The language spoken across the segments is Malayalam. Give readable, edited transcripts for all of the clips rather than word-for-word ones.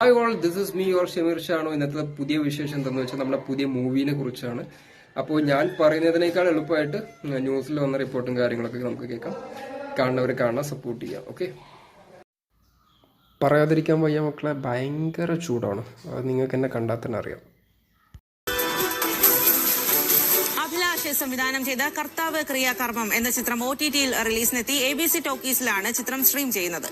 Hi all, this is me or Shameer Shano. ഇന്നത്തെ പുതിയ വിശേഷം എന്താണെന്ന് വെച്ചാൽ നമ്മുടെ പുതിയ മൂവിനെ കുറിച്ചാണ്. അപ്പോൾ ഞാൻ പറയുന്നതിനേക്കാൾ എളുപ്പമായിട്ട് ന്യൂസിൽ വന്ന റിപ്പോർട്ടും കാര്യങ്ങളൊക്കെ നമുക്ക് കേൾക്കാം. കാണുന്നവർ കാണാൻ സപ്പോർട്ട് ചെയ്യാം. ഓക്കെ, പറയാതിരിക്കാൻ വയ്യ മക്കളെ, ഭയങ്കര ചൂടാണ്. അത് നിങ്ങൾക്ക് എന്നെ കണ്ടാൽ തന്നെ അറിയാം. അഭിലാഷ് സംവിധാനം ചെയ്ത കർത്താവ് ക്രിയാകർമ്മം എന്ന ചിത്രം OTT-യിൽ റിലീസിനെത്തി. ABC ടോക്കീസിലാണ് ചിത്രം സ്ട്രീം ചെയ്യുന്നത്.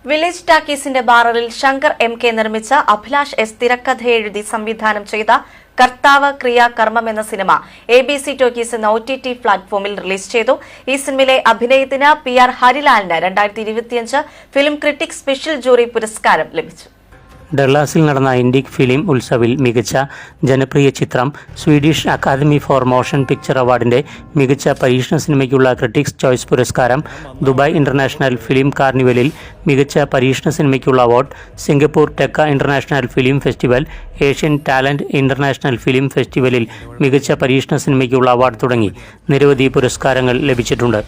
വില്ലേജ് ടാക്കീസിന്റെ ബാനറിൽ ശങ്കർ MK നിർമ്മിച്ച അഭിലാഷ് S തിരക്കഥയെഴുതി സംവിധാനം ചെയ്ത കർത്താവ് ക്രിയാകർമ്മം എന്ന സിനിമ ABC ടോക്കീസ് എന്ന OTT പ്ലാറ്റ്ഫോമിൽ റിലീസ് ചെയ്തു. ഈ സിനിമയിലെ അഭിനയത്തിന് PR ഹരിലാലിന് 2025 film critics special jury പുരസ്കാരം ലഭിച്ചു. ഡള്ളാസിൽ നടന്ന ഇൻഡിക് ഫിലിം ഉത്സവിൽ മികച്ച ജനപ്രിയ ചിത്രം Swedish academy for motion picture അവാർഡിന്റെ മികച്ച പരീക്ഷണ സിനിമയ്ക്കുള്ള ക്രിട്ടിക്സ് ചോയ്സ് പുരസ്കാരം, ദുബായ് ഇന്റർനാഷണൽ ഫിലിം കാർണിവലിൽ മികച്ച പരീക്ഷണ സിനിമയ്ക്കുള്ള അവാർഡ്, സിംഗപ്പൂർ ടെക്ക international film festival, Asian talent international film ഫെസ്റ്റിവലിൽ മികച്ച പരീക്ഷണ സിനിമയ്ക്കുള്ള അവാർഡ് തുടങ്ങി നിരവധി പുരസ്കാരങ്ങൾ ലഭിച്ചിട്ടുണ്ട്.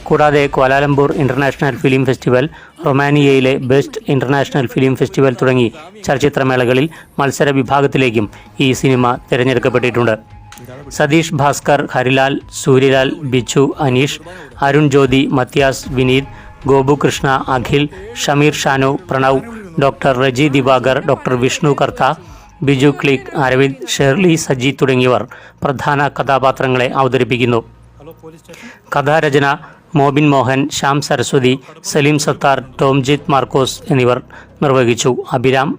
കൂടാതെ ക്വാലാലംപൂർ ഇന്റർനാഷണൽ ഫിലിം ഫെസ്റ്റിവൽ, റൊമാനിയയിലെ ബെസ്റ്റ് ഇന്റർനാഷണൽ ഫിലിം ഫെസ്റ്റിവൽ തുടങ്ങി ചലച്ചിത്രമേളകളിൽ മത്സര വിഭാഗത്തിലേക്കും ഈ സിനിമ തിരഞ്ഞെടുക്കപ്പെട്ടിട്ടുണ്ട്. Satheesh Bhaskar, Harilal, Suryalal, Bichu, Aneesh, Arun Jyothi, Mathias, Vineeth, Gopu Krishna, Akhil, Shameer Shanu, Pranav, doctor Reji Divakar, doctor Vishnu Kartha, Biju click, Aravind, Shirley Saji തുടങ്ങിയവർ പ്രധാന കഥാപാത്രങ്ങളെ അവതരിപ്പിക്കുന്നു. കഥാരചന മോബിൻ മോഹൻ, ശ്യാം സരസ്വതി, സലീം സത്താർ, ടോംജിത്ത് മാർക്കോസ് എന്നിവർ നിർവഹിച്ചു. അഭിരാം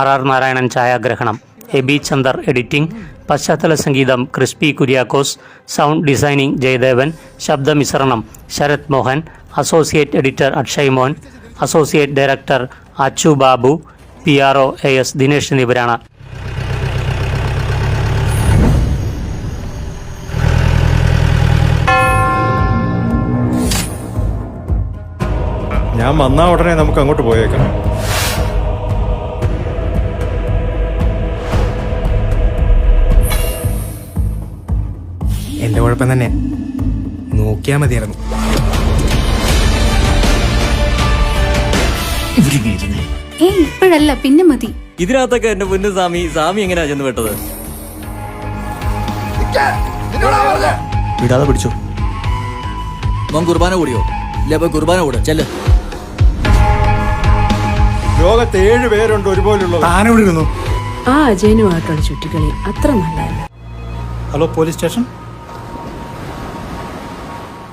RR നാരായണൻ ഛായാഗ്രഹണം, എബി ചന്ദർ എഡിറ്റിംഗ്, പശ്ചാത്തല സംഗീതം ക്രിസ്പി കുര്യാക്കോസ്, സൗണ്ട് ഡിസൈനിങ് ജയദേവൻ, ശബ്ദമിശ്രണം Sarath Mohan, associate editor Akshay Mohan, associate director Achu Babu, PRO AS Dinesh എന്നിവരാണ്. ഞാൻ വന്നാ ഉടനെ നമുക്ക് അങ്ങോട്ട് പോയേക്കാം. എന്റെ കുഴപ്പം തന്നെ, നോക്കിയാ മതിയായിരുന്നു. ഇപ്പോഴല്ല, പിന്നെ മതി. ഇതിനകത്തൊക്കെ എന്റെ പൊന്നു സ്വാമി എങ്ങനെയാ ചെന്ന് പെട്ടത്? വിടാതെ പിടിച്ചോ. മോൻ കുർബാന കൂടിയോ? ഇല്ല, പോയി കുർബാന കൂടെ ചെല്ല്. ലോകത്ത് 7 പേരുണ്ട് ഒരുപോലുള്ള. ആ അജയനുമായിട്ടുള്ള ചുറ്റിക്കളി അത്ര നല്ലതല്ല. Hello, police station.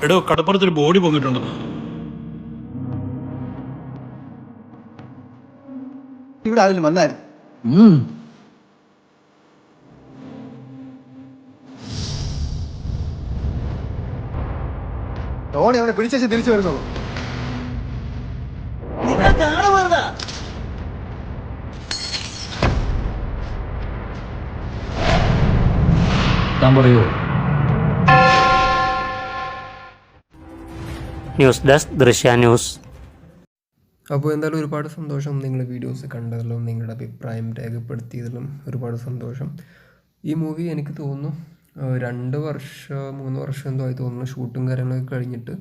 എടോ, കടപ്പുറത്തൊരു ബോഡി പൊങ്ങിട്ടുണ്ട്. ഇവിടെ ആരും വന്നായിരുന്നു. ടോണി അവനെ പിടിച്ചു തിരിച്ചു വരുന്നുള്ളൂ. ന്യൂസ് ഡെസ്ക് ദൃശ്യ ന്യൂസ്. അപ്പോൾ എന്തായാലും ഒരുപാട് സന്തോഷം നിങ്ങൾ വീഡിയോസ് കണ്ടതിലും നിങ്ങളുടെ അഭിപ്രായം രേഖപ്പെടുത്തിയതിലും ഒരുപാട് സന്തോഷം. ഈ മൂവി എനിക്ക് തോന്നുന്നു 2 വർഷം 3 വർഷം എന്തോ ആയി തോന്നുന്നു ഷൂട്ടും കാര്യങ്ങളൊക്കെ കഴിഞ്ഞിട്ട്.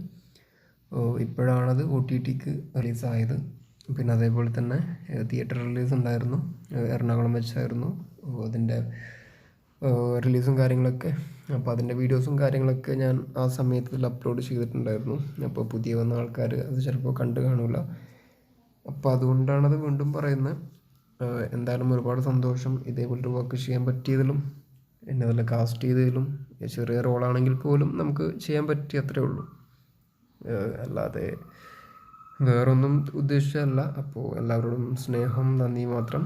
ഇപ്പോഴാണത് OTT-ക്ക് റിലീസായത്. പിന്നെ അതേപോലെ തന്നെ തിയേറ്റർ റിലീസ് ഉണ്ടായിരുന്നു, എറണാകുളം വെച്ചായിരുന്നു അതിൻ്റെ റിലീസും കാര്യങ്ങളൊക്കെ. അപ്പോൾ അതിൻ്റെ വീഡിയോസും കാര്യങ്ങളൊക്കെ ഞാൻ ആ സമയത്തിൽ അപ്ലോഡ് ചെയ്തിട്ടുണ്ടായിരുന്നു. അപ്പോൾ പുതിയ വന്ന ആൾക്കാർ അത് ചിലപ്പോൾ കണ്ടു കാണില്ല. അപ്പോൾ അതുകൊണ്ടാണത് വീണ്ടും പറയുന്നത്. എന്തായാലും ഒരുപാട് സന്തോഷം ഇതേപോലൊരു വർക്ക് ചെയ്യാൻ പറ്റിയതിലും, എന്നെ അതിൽ കാസ്റ്റ് ചെയ്തതിലും. ചെറിയ റോളാണെങ്കിൽ പോലും നമുക്ക് ചെയ്യാൻ പറ്റിയ അത്രേ ഉള്ളൂ, അല്ലാതെ വേറൊന്നും ഉദ്ദേശിച്ചല്ല. അപ്പോൾ എല്ലാവരോടും സ്നേഹം, നന്ദി മാത്രം.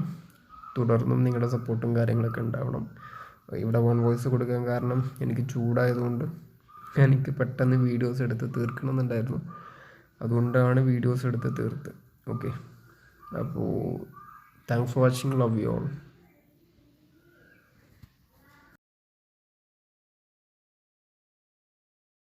തുടർന്നും നിങ്ങളുടെ സപ്പോർട്ടും കാര്യങ്ങളൊക്കെ ഉണ്ടാവണം. ഇവിടെ വോയിസ് കൊടുക്കാൻ കാരണം എനിക്ക് ചൂടായതുകൊണ്ട് എനിക്ക് പെട്ടെന്ന് വീഡിയോസ് എടുത്ത് തീർക്കണമെന്നുണ്ടായിരുന്നു. അതുകൊണ്ടാണ് വീഡിയോസ് എടുത്ത് തീർത്ത്. ഓക്കെ, അപ്പോൾ thanks for watching. Love you all.